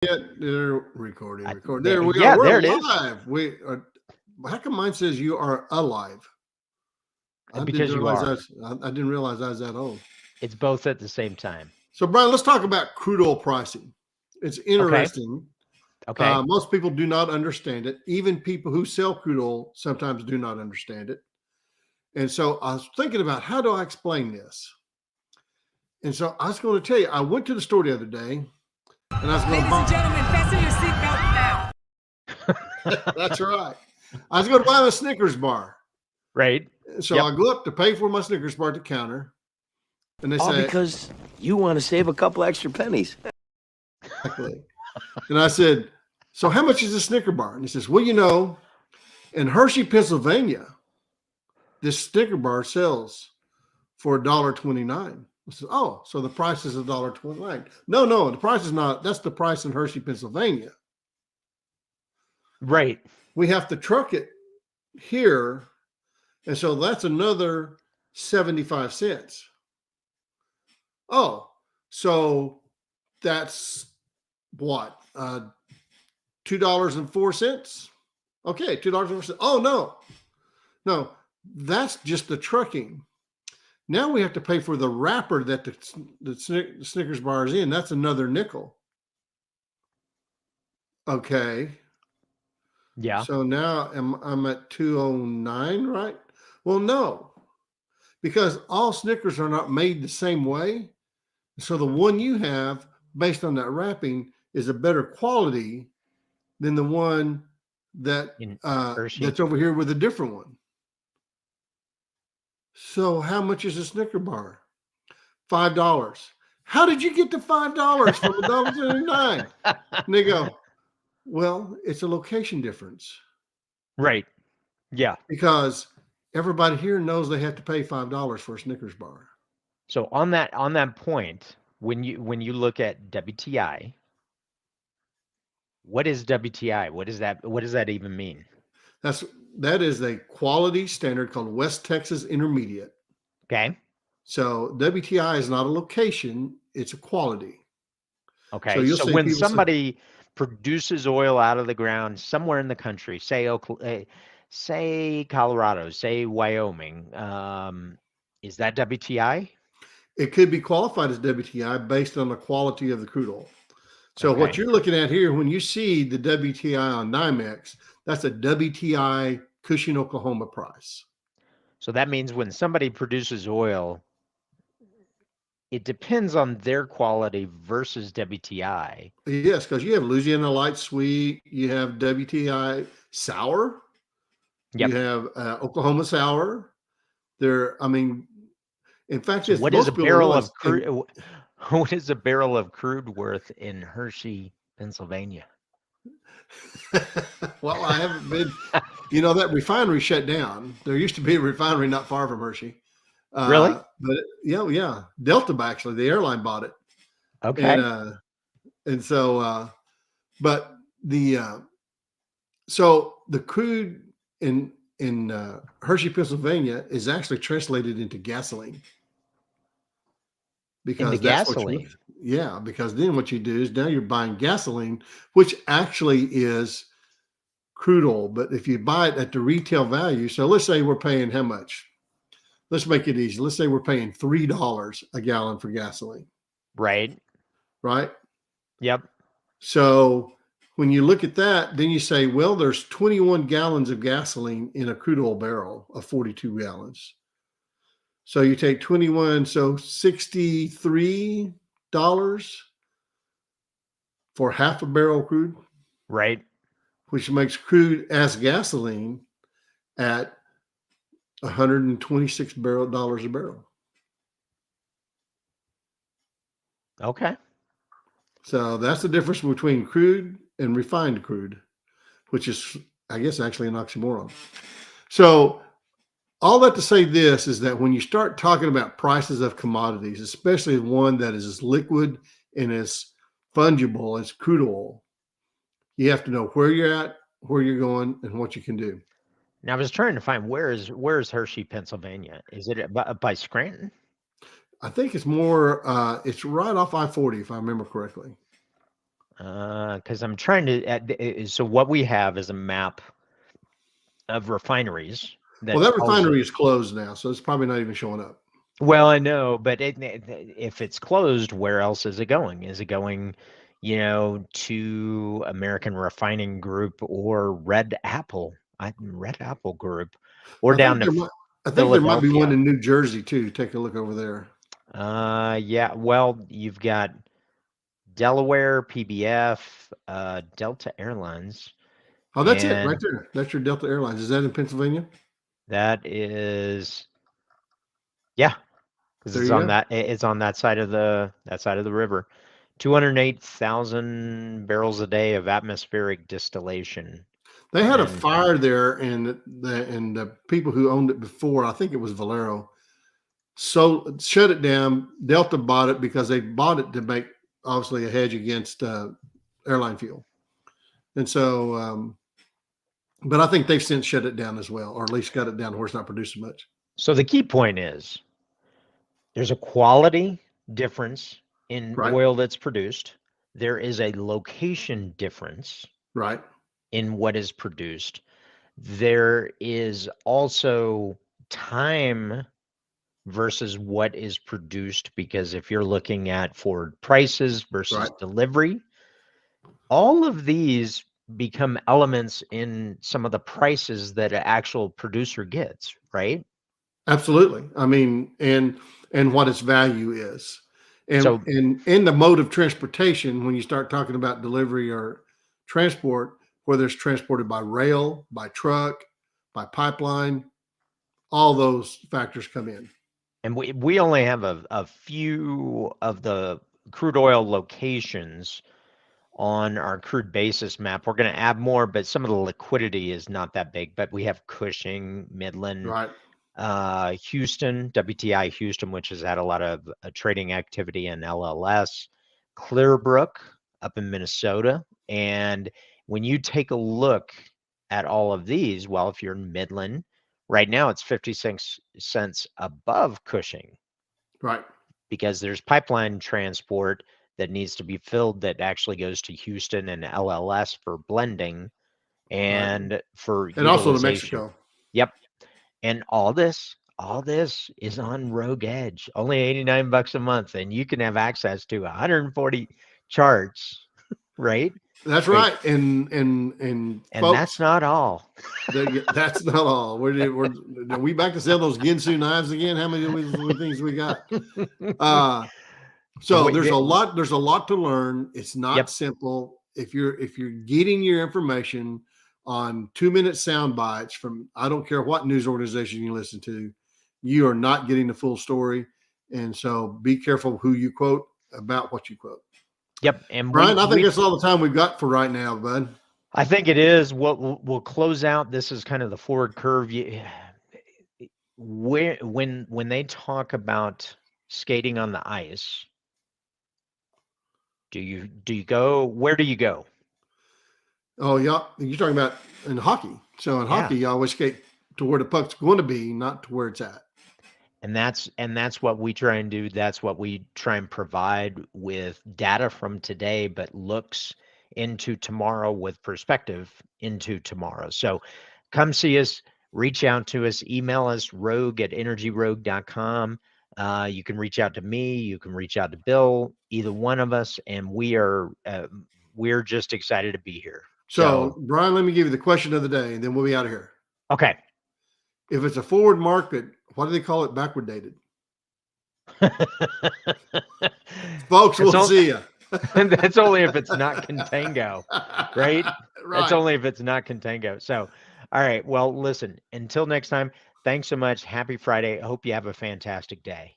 Yet they're recording. I, There we are. yeah, We're there it is. live. We are. How come mine says you are alive? I didn't Because you realize are. that's. I didn't realize I was that old. It's both at the same time. So, Brian, let's talk about crude oil pricing. It's Okay. interesting. Okay. Most people do not understand it. Even people who sell crude oil sometimes do not understand it. And so I was thinking about how do I explain this? And so I was going to tell you, I went to the store the other day and I was going to Ladies and buy. gentlemen, fasten your seatbelt now. That's right. I was going to buy a Snickers bar. Right. So Yep. I go up to pay for my Snickers bar at the counter, and they All say, because you want to save a couple extra pennies. exactly. And I said, so how much is a Snicker bar? And he says, well, you know, in Hershey, Pennsylvania, this Snicker bar sells for $1.29. I said, oh, so the price is $1.29. No, the price is not. That's the price in Hershey, Pennsylvania. Right. We have to truck it here. And so that's another 75 cents. Oh, so that's what? $2.04? Okay, $2.04. Oh, no, that's just the trucking. Now we have to pay for the wrapper that the Snickers bar is in. That's another nickel. Okay. Yeah. So now I'm at 209, right? Well, no, because all Snickers are not made the same way. So the one you have, based on that wrapping, is a better quality than the one that In Hershey. that's over here with a different one. So how much is a Snicker bar? $5. How did you get to $5 from $1.79? And they go, well, it's a location difference Right. Yeah. because everybody here knows they have to pay $5 for a Snickers bar. So on that point, when you look at WTI, what is WTI? What does that even mean? That is a quality standard called West Texas Intermediate. Okay. So WTI is not a location; it's a quality. So Okay. you'll So see when people say, somebody produces oil out of the ground somewhere in the country, say Colorado, say Wyoming, is that WTI? it could be qualified as WTI based on the quality of the crude oil. So what Okay. you're looking at here, when you see the WTI on NYMEX, that's a WTI Cushing, Oklahoma price. So that means when somebody produces oil, it depends on their quality versus WTI. Yes, because you have Louisiana Light Sweet, you have WTI Sour, you Yep. have Oklahoma Sour. I mean, in fact, So it's what is a most people don't barrel realize. of crude? What is a barrel of crude worth in Hershey, Pennsylvania? Well, I haven't been. You know that refinery shut down. There used to be a refinery not far from Hershey. Really? But yeah, Delta actually, the airline bought it, and Okay. but the so the crude in Hershey, Pennsylvania, is actually translated into gasoline Into because that's what you. gasoline. Yeah, because then what you do is now you're buying gasoline, which actually is crude oil. But if you buy it at the retail value, so let's say we're paying how much? Let's make it easy. Let's say we're paying $3 a gallon for gasoline, Right. right? Yep. So when you look at that, then you say, well, there's 21 gallons of gasoline in a crude oil barrel of 42 gallons. So you take 21, so $63 for half a barrel of crude, Right. which makes crude as gasoline at $126 a barrel. Okay. So that's the difference between crude and refined crude, which is, I guess, actually an oxymoron. So all that to say this is that when you start talking about prices of commodities, especially one that is as liquid and as fungible as crude oil, you have to know where you're at, where you're going, and what you can do. Now I was trying to find where is Hershey, Pennsylvania? Is it by Scranton? I think it's more, it's right off I-40, if I remember correctly. Because I'm trying to. So what we have is a map of refineries Well, that that tells refinery you. is closed now, so it's probably not even showing up. Well, I know, but if it's closed, where else is it going? Is it going, to American Refining Group or Red Apple, Red Apple Group, or I down think to there might, I think there might be one Philadelphia? in New Jersey too. Take a look over there. Yeah. Well, you've got Delaware, PBF, Delta Airlines, Oh, that's it right and there. That's your Delta Airlines. Is that in Pennsylvania? that is, yeah, because There you go. it's on that side of the river. 208,000 barrels a day of atmospheric distillation. They had a And fire there, and the people who owned it before, I think it was Valero, so shut it down. Delta bought it because they bought it to make obviously a hedge against airline fuel, and so. But I think they've since shut it down as well, or at least got it down where it's not producing much. so the key point is there's a quality difference in Right, oil that's produced. There is a location difference right, in what is produced. There is also time versus what is produced, because if you're looking at forward prices versus right. delivery, all of these become elements in some of the prices that an actual producer gets, right? Absolutely. I mean, and what its value is. So, And in the mode of transportation, when you start talking about delivery or transport, whether it's transported by rail, by truck, by pipeline, all those factors come in. and we only have a few of the crude oil locations on our crude basis map. We're going to add more, but some of the liquidity is not that big. But we have Cushing, Midland, Right. Houston, WTI Houston, which has had a lot of trading activity in LLS, Clearbrook up in Minnesota. And when you take a look at all of these, well, if you're in Midland, right now it's 56 cents above Cushing Right. because there's pipeline transport that needs to be filled that actually goes to Houston and LLS for blending Right. and for And also to utilization. Mexico. Yep. And all this is on Rogue Edge, only $89 a month, and you can have access to 140 charts, right? That's Hey, right. And and that's folks, not all. that's not all. Are we back to sell those Ginsu knives again? How many things we got? Uh, And So there's a lot to learn. It's not yep. simple. If you're getting your information on 2-minute sound bites from, I don't care what news organization you listen to, you are not getting the full story. And so be careful who you quote about what you quote. Yep. And Brian, I think that's all the time we've got for right now, bud. I think it is. We'll close out. This is kind of the forward curve. When they talk about skating on the ice, do you go? Where do you go? Oh, yeah. You're talking about in hockey. So in Yeah. hockey, you always skate to where the puck's going to be, not to where it's at. And that's what we try and do. That's what we try and provide with data from today, but looks into tomorrow with perspective into tomorrow. So come see us, reach out to us, email us rogue@energyrogue.com. You can reach out to me, you can reach out to Bill, either one of us, and we're just excited to be here. So, Brian, let me give you the question of the day, and then we'll be out of here. Okay. If it's a forward market, what do they call it? Backward dated. Folks, we'll see you. That's only if it's not contango, right? That's Right. only if it's not contango. So, all right. Well, listen, until next time, thanks so much. Happy Friday. I hope you have a fantastic day.